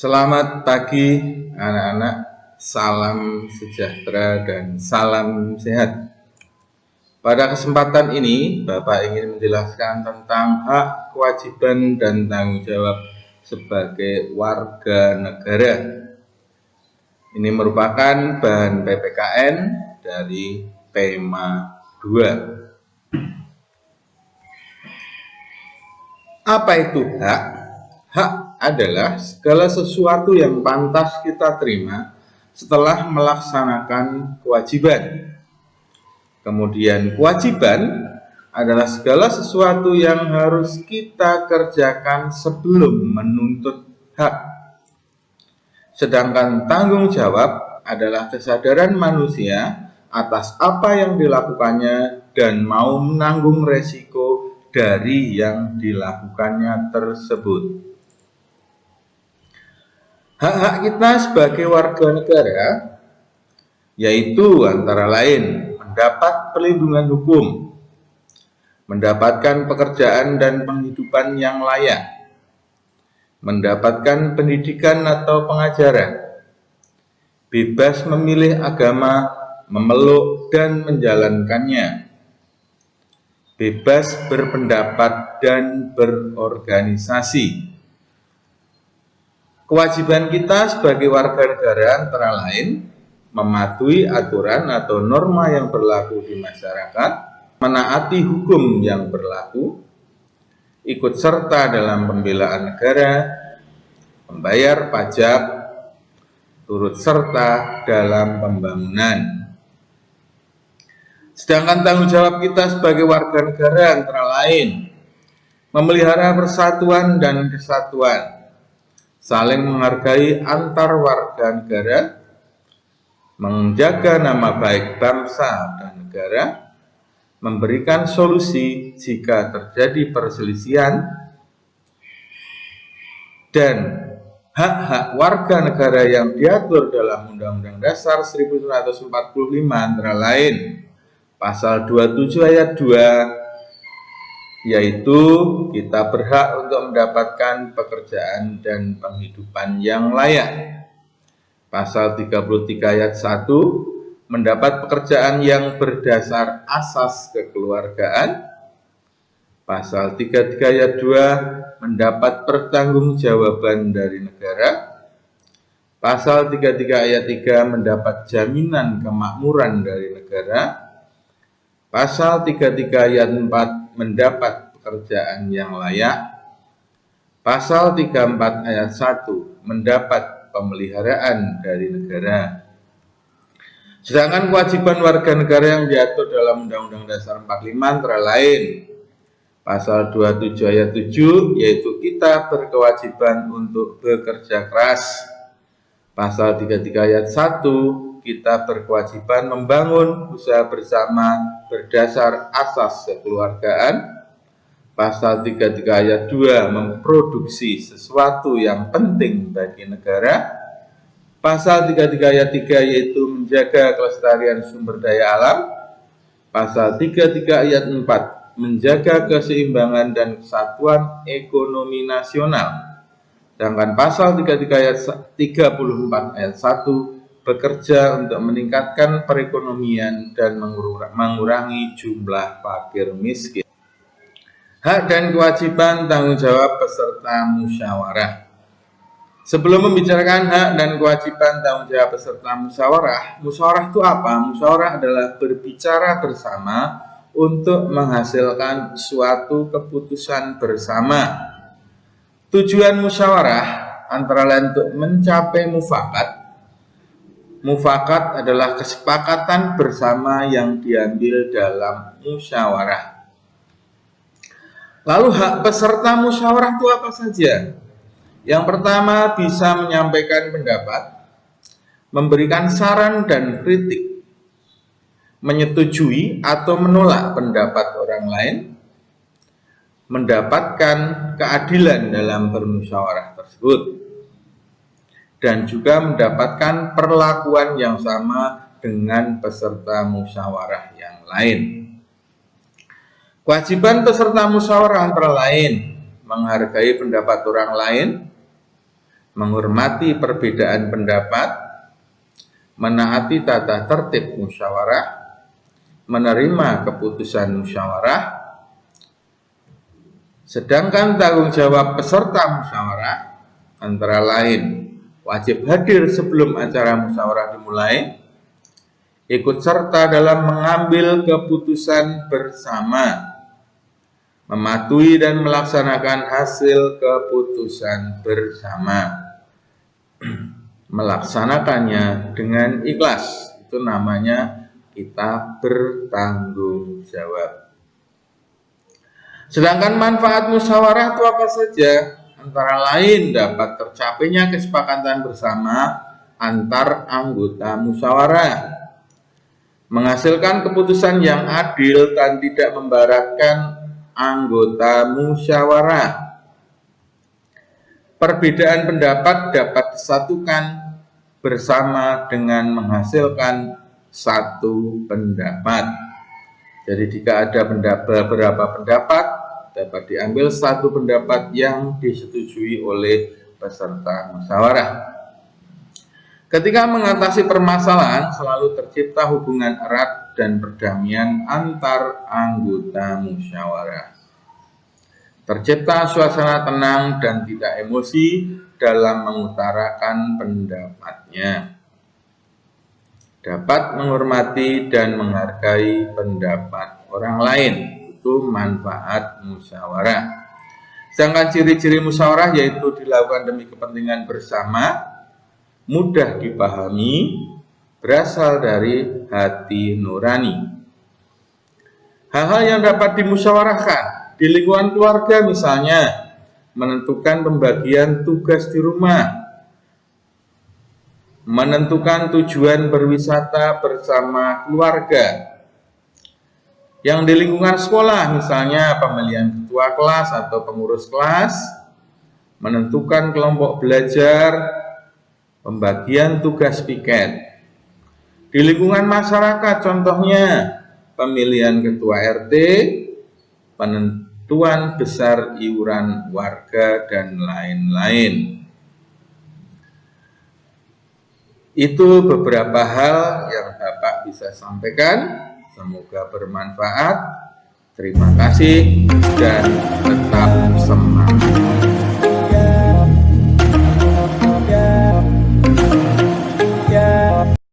Selamat pagi anak-anak, salam sejahtera dan salam sehat. Pada kesempatan ini, Bapak ingin menjelaskan tentang hak, kewajiban, dan tanggung jawab sebagai warga negara. Ini merupakan bahan PPKN dari tema 2. Apa itu hak? Hak adalah segala sesuatu yang pantas kita terima setelah melaksanakan kewajiban. Kemudian kewajiban adalah segala sesuatu yang harus kita kerjakan sebelum menuntut hak. Sedangkan tanggung jawab adalah kesadaran manusia atas apa yang dilakukannya dan mau menanggung resiko dari yang dilakukannya tersebut. Hak-hak kita sebagai warga negara yaitu antara lain mendapat perlindungan hukum, mendapatkan pekerjaan dan penghidupan yang layak, mendapatkan pendidikan atau pengajaran, bebas memilih agama, memeluk dan menjalankannya, bebas berpendapat dan berorganisasi. Kewajiban kita sebagai warga negara antara lain mematuhi aturan atau norma yang berlaku di masyarakat, menaati hukum yang berlaku, ikut serta dalam pembelaan negara, membayar pajak, turut serta dalam pembangunan. Sedangkan tanggung jawab kita sebagai warga negara antara lain memelihara persatuan dan kesatuan, saling menghargai antar warga negara, menjaga nama baik bangsa dan negara, memberikan solusi jika terjadi perselisihan, dan hak-hak warga negara yang diatur dalam Undang-Undang Dasar 1945 antara lain Pasal 27 ayat 2, yaitu kita berhak untuk mendapatkan pekerjaan dan penghidupan yang layak. Pasal 33 ayat 1, mendapat pekerjaan yang berdasar asas kekeluargaan. Pasal 33 ayat 2, mendapat pertanggungjawaban dari negara. Pasal 33 ayat 3, mendapat jaminan kemakmuran dari negara. Pasal 33 ayat 4, mendapat pekerjaan yang layak. Pasal 34 ayat 1, mendapat pemeliharaan dari negara. Sedangkan kewajiban warga negara yang diatur dalam Undang-Undang Dasar 45 antara lain Pasal 27 ayat 7, yaitu kita berkewajiban untuk bekerja keras. Pasal 33 ayat 1, kita berkewajiban membangun usaha bersama berdasar asas kekeluargaan. Pasal 33 ayat 2, memproduksi sesuatu yang penting bagi negara. Pasal 33 ayat 3, yaitu menjaga kelestarian sumber daya alam. Pasal 33 ayat 4, menjaga keseimbangan dan kesatuan ekonomi nasional. Sedangkan pasal 33 ayat 34 ayat 1, bekerja untuk meningkatkan perekonomian dan mengurangi jumlah fakir miskin. Hak dan kewajiban tanggung jawab peserta musyawarah. Sebelum membicarakan hak dan kewajiban tanggung jawab peserta musyawarah, musyawarah itu apa? Musyawarah adalah berbicara bersama untuk menghasilkan suatu keputusan bersama. Tujuan musyawarah antara lain untuk mencapai mufakat. Mufakat adalah kesepakatan bersama yang diambil dalam musyawarah. Lalu hak peserta musyawarah itu apa saja? Yang pertama, bisa menyampaikan pendapat, memberikan saran dan kritik, menyetujui atau menolak pendapat orang lain, mendapatkan keadilan dalam bermusyawarah tersebut, dan juga mendapatkan perlakuan yang sama dengan peserta musyawarah yang lain. Kewajiban peserta musyawarah antara lain menghargai pendapat orang lain, menghormati perbedaan pendapat, menaati tata tertib musyawarah, menerima keputusan musyawarah. Sedangkan tanggung jawab peserta musyawarah antara lain wajib hadir sebelum acara musyawarah dimulai, ikut serta dalam mengambil keputusan bersama, mematuhi dan melaksanakan hasil keputusan bersama, melaksanakannya dengan ikhlas. Itu namanya kita bertanggung jawab. Sedangkan manfaat musyawarah itu apa saja? Antara lain dapat tercapainya kesepakatan bersama antar anggota musyawarah, menghasilkan keputusan yang adil dan tidak membaratkan anggota musyawarah. Perbedaan pendapat dapat disatukan bersama dengan menghasilkan satu pendapat. Jadi jika ada beberapa pendapat, dapat diambil satu pendapat yang disetujui oleh peserta musyawarah. Ketika mengatasi permasalahan, selalu tercipta hubungan erat dan perdamaian antar anggota musyawarah. Tercipta suasana tenang dan tidak emosi dalam mengutarakan pendapatnya. Dapat menghormati dan menghargai pendapat orang lain. Itu manfaat musyawarah. Sedangkan ciri-ciri musyawarah yaitu dilakukan demi kepentingan bersama, mudah dipahami, berasal dari hati nurani. Hal-hal yang dapat dimusyawarahkan di lingkungan keluarga, misalnya menentukan pembagian tugas di rumah, menentukan tujuan berwisata bersama keluarga. Yang di lingkungan sekolah, misalnya pemilihan ketua kelas atau pengurus kelas, menentukan kelompok belajar, pembagian tugas piket. Di lingkungan masyarakat, contohnya pemilihan ketua RT, penentuan besar iuran warga, dan lain-lain. Itu beberapa hal yang Bapak bisa sampaikan. Semoga bermanfaat. Terima kasih dan tetap semangat.